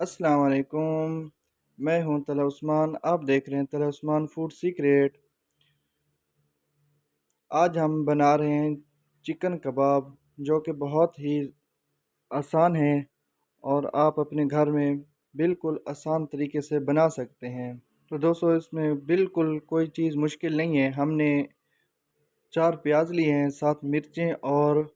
अस्सलाम वालेकुम। मैं हूं तला उस्मान। आप देख रहे हैं तला उस्मान फूड सीक्रेट। आज हम बना रहे हैं चिकन कबाब, जो कि बहुत ही आसान है और आप अपने घर में बिल्कुल आसान तरीके से बना सकते हैं। तो दोस्तों, इसमें बिल्कुल कोई चीज़ मुश्किल नहीं है। हमने 4 प्याज लिए हैं, 7 मिर्चें और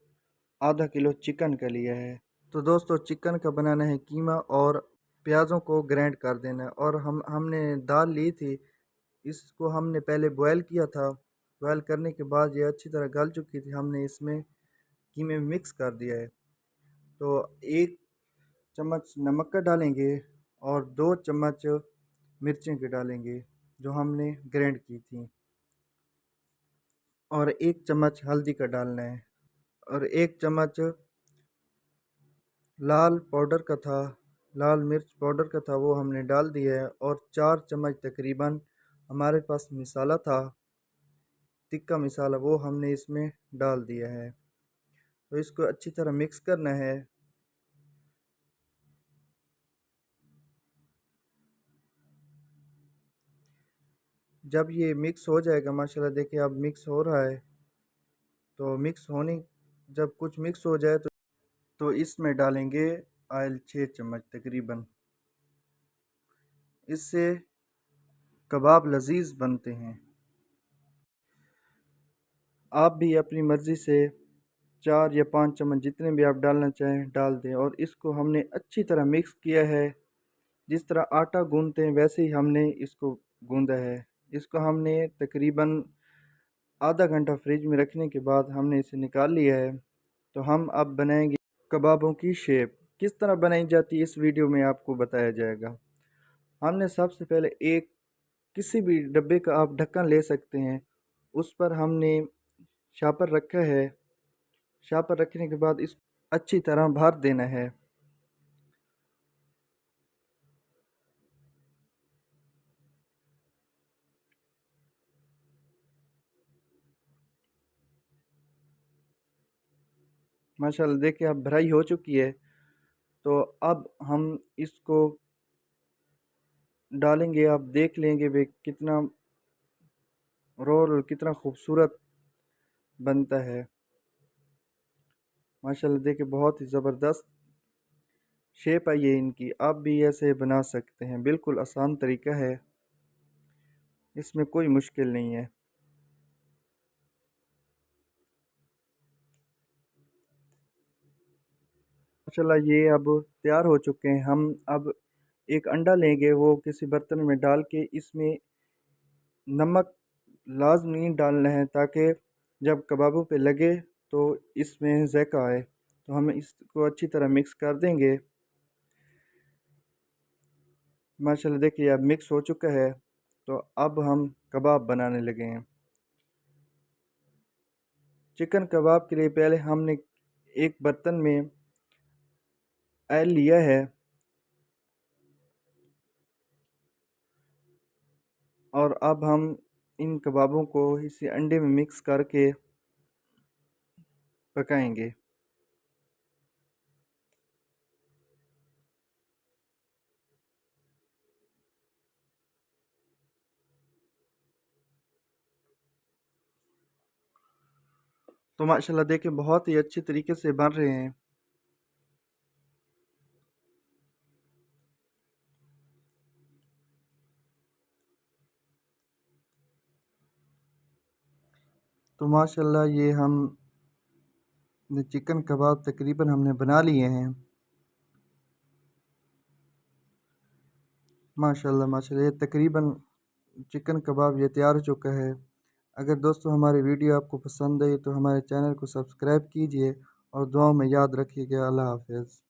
आधा किलो चिकन का लिया है। तो दोस्तों, चिकन का बनाना है कीमा और प्याज़ों को ग्राइंड कर देना है। और हमने दाल ली थी, इसको हमने पहले बॉयल किया था। बॉयल करने के बाद ये अच्छी तरह गल चुकी थी। हमने इसमें कीमे में मिक्स कर दिया है। तो 1 चम्मच नमक का डालेंगे और 2 चम्मच मिर्चें के डालेंगे, जो हमने ग्राइंड की थी। और 1 चम्मच हल्दी का डालना है। और 1 चम्मच लाल पाउडर का था, लाल मिर्च पाउडर का था, वो हमने डाल दिया है। और 4 चम्मच तकरीबन हमारे पास मसाला था, तिक्का मसाला, वो हमने इसमें डाल दिया है। तो इसको अच्छी तरह मिक्स करना है। जब ये मिक्स हो जाएगा, माशाल्लाह देखिए अब मिक्स हो रहा है। तो मिक्स होने जब कुछ मिक्स हो जाए तो इसमें डालेंगे ऑयल 6 चम्मच तकरीबन। इससे कबाब लजीज बनते हैं। आप भी अपनी मर्ज़ी से 4 या 5 चम्मच जितने भी आप डालना चाहें डाल दें। और इसको हमने अच्छी तरह मिक्स किया है। जिस तरह आटा गूंदते हैं वैसे ही हमने इसको गूंदा है। इसको हमने तकरीबन आधा घंटा फ्रिज में रखने के बाद हमने इसे निकाल लिया है। तो हम अब बनाएंगे कबाबों की शेप। किस तरह बनाई जाती है इस वीडियो में आपको बताया जाएगा। हमने सबसे पहले एक किसी भी डब्बे का आप ढक्कन ले सकते हैं, उस पर हमने शापर रखा है। शापर रखने के बाद इस अच्छी तरह भर देना है। माशाल्लाह देखिए अब भराई हो चुकी है। तो अब हम इसको डालेंगे। आप देख लेंगे वे कितना रोल और कितना खूबसूरत बनता है। माशाल्लाह देखिए बहुत ही ज़बरदस्त शेप आई है इनकी। आप भी ऐसे बना सकते हैं, बिल्कुल आसान तरीका है, इसमें कोई मुश्किल नहीं है। माशाल्लाह ये अब तैयार हो चुके हैं। हम अब एक अंडा लेंगे, वो किसी बर्तन में डाल के इसमें नमक लाजमी डालना है, ताकि जब कबाबों पे लगे तो इसमें जायका आए। तो हम इसको अच्छी तरह मिक्स कर देंगे। माशाल्लाह देखिए अब मिक्स हो चुका है। तो अब हम कबाब बनाने लगे हैं। चिकन कबाब के लिए पहले हमने एक बर्तन में ऑयल लिया है और अब हम इन कबाबों को इसी अंडे में मिक्स करके पकाएंगे। तो माशाल्लाह देखिए बहुत ही अच्छी तरीके से बन रहे हैं। तो माशाल्लाह ये हम चिकन कबाब तकरीबन हमने बना लिए हैं। माशाल्लाह माशाल्लाह ये तकरीबन चिकन कबाब ये तैयार हो चुका है। अगर दोस्तों हमारी वीडियो आपको पसंद आई तो हमारे चैनल को सब्सक्राइब कीजिए और दुआओं में याद रखिएगा। अल्लाह हाफ़िज़।